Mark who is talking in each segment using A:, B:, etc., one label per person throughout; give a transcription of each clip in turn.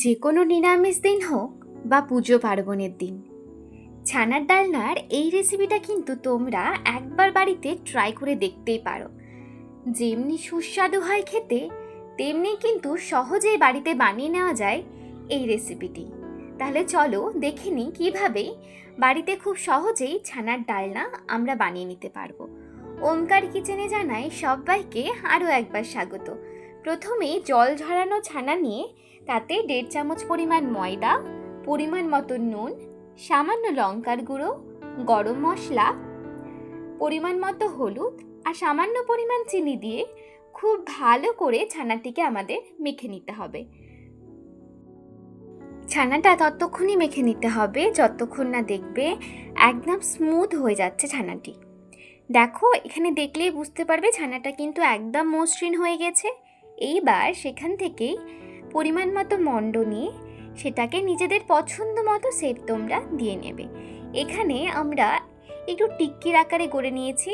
A: যে কোনো নিরামিষ দিন হোক বা পুজো পার্বণের দিন, ছানার ডালনার এই রেসিপিটা কিন্তু তোমরা একবার বাড়িতে ট্রাই করে দেখতেই পারো। যেমনি সুস্বাদু হয় খেতে, তেমনি কিন্তু সহজেই বাড়িতে বানিয়ে নেওয়া যায় এই রেসিপিটি। তাহলে চলো দেখে নিই কীভাবে বাড়িতে খুব সহজেই ছানার ডালনা আমরা বানিয়ে নিতে পারবো। ওমকার কিচেনে জানাই সবাইকে আরও একবার স্বাগত। প্রথমে জল ঝরানো ছানা নিয়ে তাতে 1.5 চামচ পরিমাণ ময়দা, পরিমাণ মতো নুন, সামান্য লঙ্কার গুঁড়ো, গরম মশলা, পরিমাণ মতো হলুদ আর সামান্য পরিমাণ চিনি দিয়ে খুব ভালো করে ছানাটিকে আমাদের মেখে নিতে হবে। ছানাটা ততক্ষণই মেখে নিতে হবে যতক্ষণ না দেখবে একদম স্মুথ হয়ে যাচ্ছে ছানাটি। দেখো, এখানে দেখলেই বুঝতে পারবে ছানাটা কিন্তু একদম মসৃণ হয়ে গেছে। এইবার সেখান থেকেই পরিমাণ মতো মণ্ড নিয়ে সেটাকে নিজেদের পছন্দ মতো শেপ তোমরা দিয়ে নেবে। এখানে আমরা একটু টিক্কির আকারে গড়ে নিয়েছি।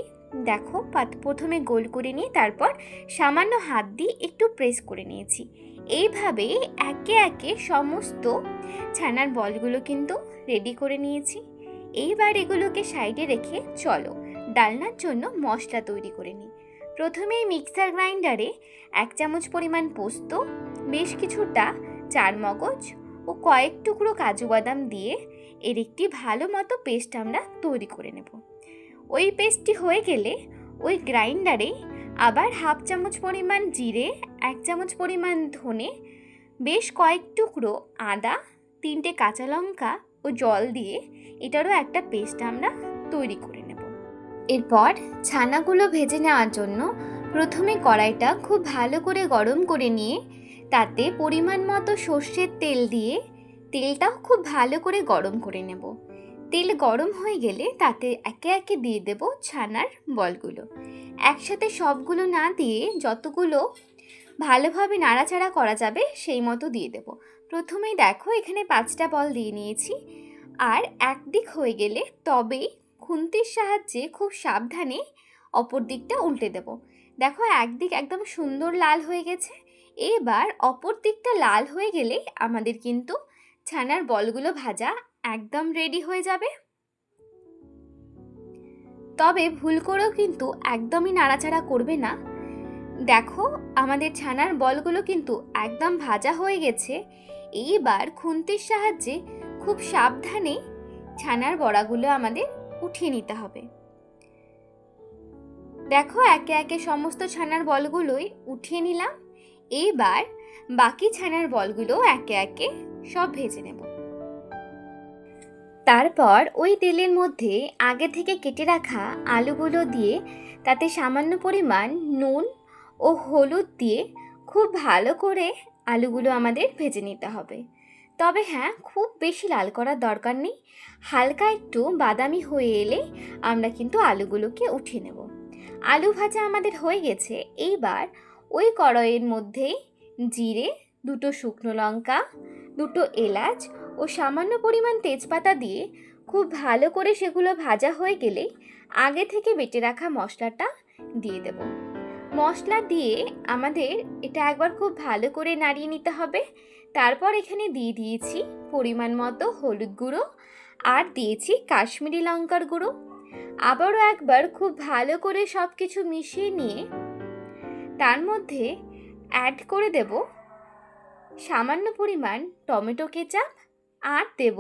A: দেখো, প্রথমে গোল করে নিয়ে তারপর সামান্য হাত দিয়ে একটু প্রেস করে নিয়েছি। এইভাবে একে একে সমস্ত ছানার বলগুলো কিন্তু রেডি করে নিয়েছি। এইবার এগুলোকে সাইডে রেখে চলো ডালনার জন্য মশলা তৈরি করে নিই। প্রথমেই মিক্সার গ্রাইন্ডারে 1 চামচ পরিমাণ পোস্ত, বেশ কিছুটা চারমগজ ও কয়েক টুকরো কাজু বাদাম দিয়ে এর একটি ভালো মতো পেস্ট আমরা তৈরি করে নেব। ওই পেস্টটি হয়ে গেলে ওই গ্রাইন্ডারে আবার 1/2 চামচ পরিমাণ জিরে, 1 চামচ পরিমাণ ধনে, বেশ কয়েক টুকরো আদা, 3টে কাঁচা লঙ্কা ও জল দিয়ে এটারও একটা পেস্ট আমরা তৈরি করে নেব। এরপর ছানাগুলো ভেজে নেওয়ার জন্য প্রথমে কড়াইটা খুব ভালো করে গরম করে নিয়ে তাতে পরিমাণ মতো সর্ষের তেল দিয়ে তেলটাও খুব ভালো করে গরম করে নেব। তেল গরম হয়ে গেলে তাতে একে একে দিয়ে দেব ছানার বলগুলো। একসাথে সবগুলো না দিয়ে যতগুলো ভালোভাবে নাড়াচাড়া করা যাবে সেই মতো দিয়ে দেব। প্রথমেই দেখো, এখানে 5টা বল দিয়ে নিয়েছি। আর একদিক হয়ে গেলে তবেই খুন্তির সাহায্যে খুব সাবধানে অপর দিকটা উল্টে দেব। দেখো, একদিক একদম সুন্দর লাল হয়ে গেছে। এবার অপর দিকটা লাল হয়ে গেলে আমাদের কিন্তু ছানার বলগুলো ভাজা একদম রেডি হয়ে যাবে। তবে ভুল করেও কিন্তু একদমই নাড়াচাড়া করবে না। দেখো, আমাদের ছানার বলগুলো কিন্তু একদম ভাজা হয়ে গেছে। এইবার খুন্তির সাহায্যে খুব সাবধানে ছানার বড়াগুলো আমাদের উঠিয়ে নিতে হবে। দেখো, একে একে সমস্ত ছানার বলগুলোই উঠিয়ে নিলাম। এইবার বাকি ছানার বলগুলো একে একে সব ভেজে নেব। তারপর ওই তেলের মধ্যে আগে থেকে কেটে রাখা আলুগুলো দিয়ে তাতে সামান্য পরিমাণ নুন ও হলুদ দিয়ে খুব ভালো করে আলুগুলো আমাদের ভেজে নিতে হবে। তবে হ্যাঁ, খুব বেশি লাল করার দরকার নেই। হালকা একটু বাদামি হয়ে এলে আমরা কিন্তু আলুগুলোকে উঠিয়ে নেব। আলু ভাজা আমাদের হয়ে গেছে। এইবার ওই কড়াইয়ের মধ্যেই জিরে, 2টো শুকনো লঙ্কা, 2টো এলাচ ও সামান্য পরিমাণ তেজপাতা দিয়ে খুব ভালো করে সেগুলো ভাজা হয়ে গেলে আগে থেকে বেটে রাখা মশলাটা দিয়ে দেব। মশলা দিয়ে আমাদের এটা একবার খুব ভালো করে নাড়িয়ে নিতে হবে। তারপর এখানে দিয়ে দিয়েছি পরিমাণ মতো হলুদ গুঁড়ো আর দিয়েছি কাশ্মীরি লঙ্কার গুঁড়ো। আবারও একবার খুব ভালো করে সব কিছু মিশিয়ে নিয়ে তার মধ্যে অ্যাড করে দেব সামান্য পরিমাণ টমেটো কেচাপ আর দেব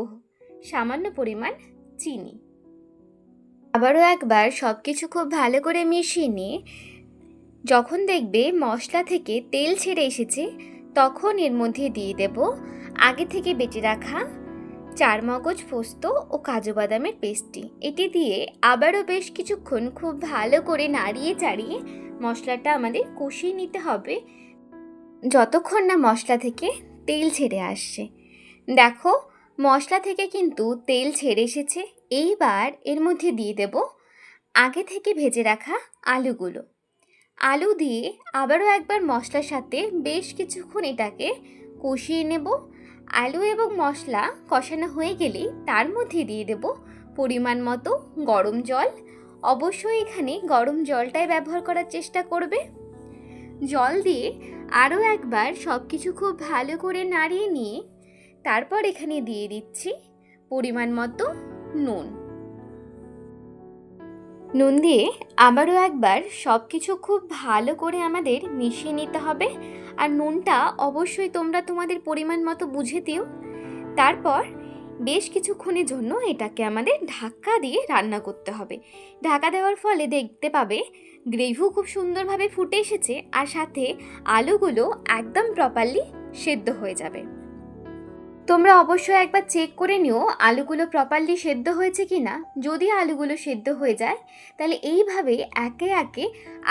A: সামান্য পরিমাণ চিনি। আবারও একবার সব কিছু খুব ভালো করে মিশিয়ে নিয়ে যখন দেখবে মশলা থেকে তেল ছেড়ে এসেছে তখন এর মধ্যে দিয়ে দেব আগে থেকে বেটে রাখা চারমগজ, পোস্ত ও কাজু বাদামের পেস্টটি। এটি দিয়ে আবারও বেশ কিছুক্ষণ খুব ভালো করে নাড়িয়ে চাড়িয়ে মশলাটা আমাদের কষিয়ে নিতে হবে যতক্ষণ না মশলা থেকে তেল ছেড়ে আসছে। দেখো, মশলা থেকে কিন্তু তেল ছেড়ে এসেছে। এইবার এর মধ্যে দিয়ে দেব আগে থেকে ভেজে রাখা আলুগুলো। আলু দিয়ে আবারও একবার মশলার সাথে বেশ কিছুক্ষণ এটাকে কষিয়ে নেব। আলু এবং মশলা কষানো হয়ে গেলে তার মধ্যে দিয়ে দেব পরিমাণ মতো গরম জল। অবশ্যই এখানে গরম জলটাই ব্যবহার করার চেষ্টা করবে। জল দিয়ে আরও একবার সব কিছু খুব ভালো করে নাড়িয়ে নিয়ে তারপর এখানে দিয়ে দিচ্ছি পরিমাণ মতো নুন। নুন দিয়ে আবারও একবার সব কিছু খুব ভালো করে আমাদের মিশিয়ে নিতে হবে। আর নুনটা অবশ্যই তোমরা তোমাদের পরিমাণ মতো বুঝে দিও। তারপর বেশ কিছুক্ষণের জন্য এটাকে আমাদের ঢাকা দিয়ে রান্না করতে হবে। ঢাকা দেওয়ার ফলে দেখতে পাবে গ্রেভিও খুব সুন্দরভাবে ফুটে এসেছে, আর সাথে আলুগুলো একদম প্রপারলি সেদ্ধ হয়ে যাবে। তোমরা অবশ্যই একবার চেক করে নিও আলুগুলো প্রপারলি সেদ্ধ হয়েছে কি না। যদি আলুগুলো সেদ্ধ হয়ে যায় তাহলে এইভাবে একে একে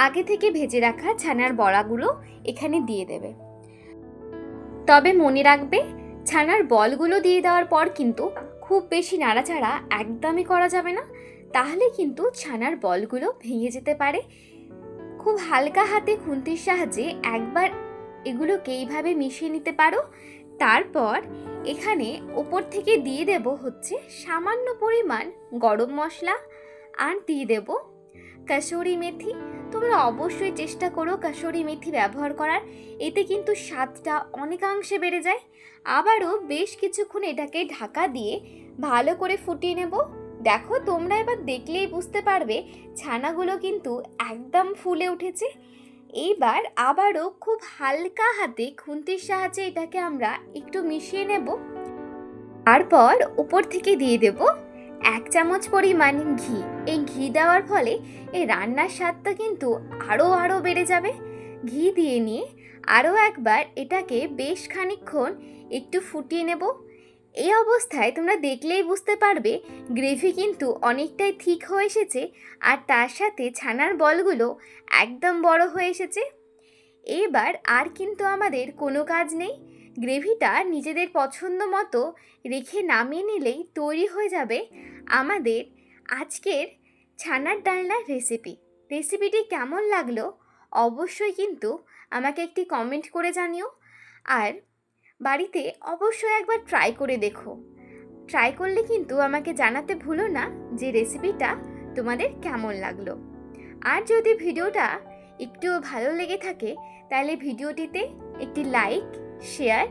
A: আগে থেকে ভেজে রাখা ছানার বড়াগুলো এখানে দিয়ে দেবে। তবে মনে রাখবে, ছানার বলগুলো দিয়ে দেওয়ার পর কিন্তু খুব বেশি নাড়াচাড়া একদমই করা যাবে না, তাহলে কিন্তু ছানার বলগুলো ভেঙে যেতে পারে। খুব হালকা হাতে খুন্তির সাহায্যে একবার এগুলোকে এইভাবে মিশিয়ে নিতে পারো। তারপর এখানে ওপর থেকে দিয়ে দেব হচ্ছে সামান্য পরিমাণ গরম মশলা, আর দিয়ে দেব কাসুরি মেথি। তোমরা অবশ্যই চেষ্টা করো কাসুরি মেথি ব্যবহার করার, এতে কিন্তু স্বাদটা অনেকাংশে বেড়ে যায়। আবারও বেশ কিছুক্ষণ এটাকে ঢাকা দিয়ে ভালো করে ফুটিয়ে নেব। দেখো, তোমরা এবার দেখলেই বুঝতে পারবে ছানাগুলো কিন্তু একদম ফুলে উঠেছে। এইবার আবারও খুব হালকা হাতে খুন্তির সাহায্যে এটাকে আমরা একটু মিশিয়ে নেব। তারপর উপর থেকে দিয়ে দেব 1 চামচ পরিমাণ ঘি। এই ঘি দেওয়ার ফলে এই রান্নার স্বাদটা কিন্তু আরও বেড়ে যাবে। ঘি দিয়ে নিয়ে আরও একবার এটাকে বেশ খানিকক্ষণ একটু ফুটিয়ে নেব। এই অবস্থায় তোমরা দেখলেই বুঝতে পারবে গ্রেভি কিন্তু অনেকটাই থিক হয়ে এসেছে, আর তার সাথে ছানার বলগুলো একদম বড় হয়ে এসেছে। এবার আর কিন্তু আমাদের কোনো কাজ নেই। গ্রেভিটা নিজেদের পছন্দ মতো রেখে নামিয়ে নিলেই তৈরি হয়ে যাবে আমাদের আজকের ছানার ডালনার রেসিপিটি কেমন লাগলো অবশ্যই কিন্তু আমাকে একটি কমেন্ট করে জানিও। আর বাড়িতে অবশ্যই একবার ট্রাই করে দেখো। ট্রাই করলে কিন্তু আমাকে জানাতে ভুলো না যে রেসিপিটা তোমাদের কেমন লাগলো। আর যদি ভিডিওটা একটু ভালো লেগে থাকে তাহলে ভিডিওটিতে একটি লাইক, শেয়ার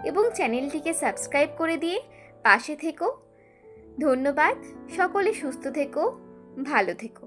A: এবং চ্যানেলটিকে সাবস্ক্রাইব করে দিয়ে পাশে থেকো। ধন্যবাদ। সকলে সুস্থ থেকো, ভালো থেকো।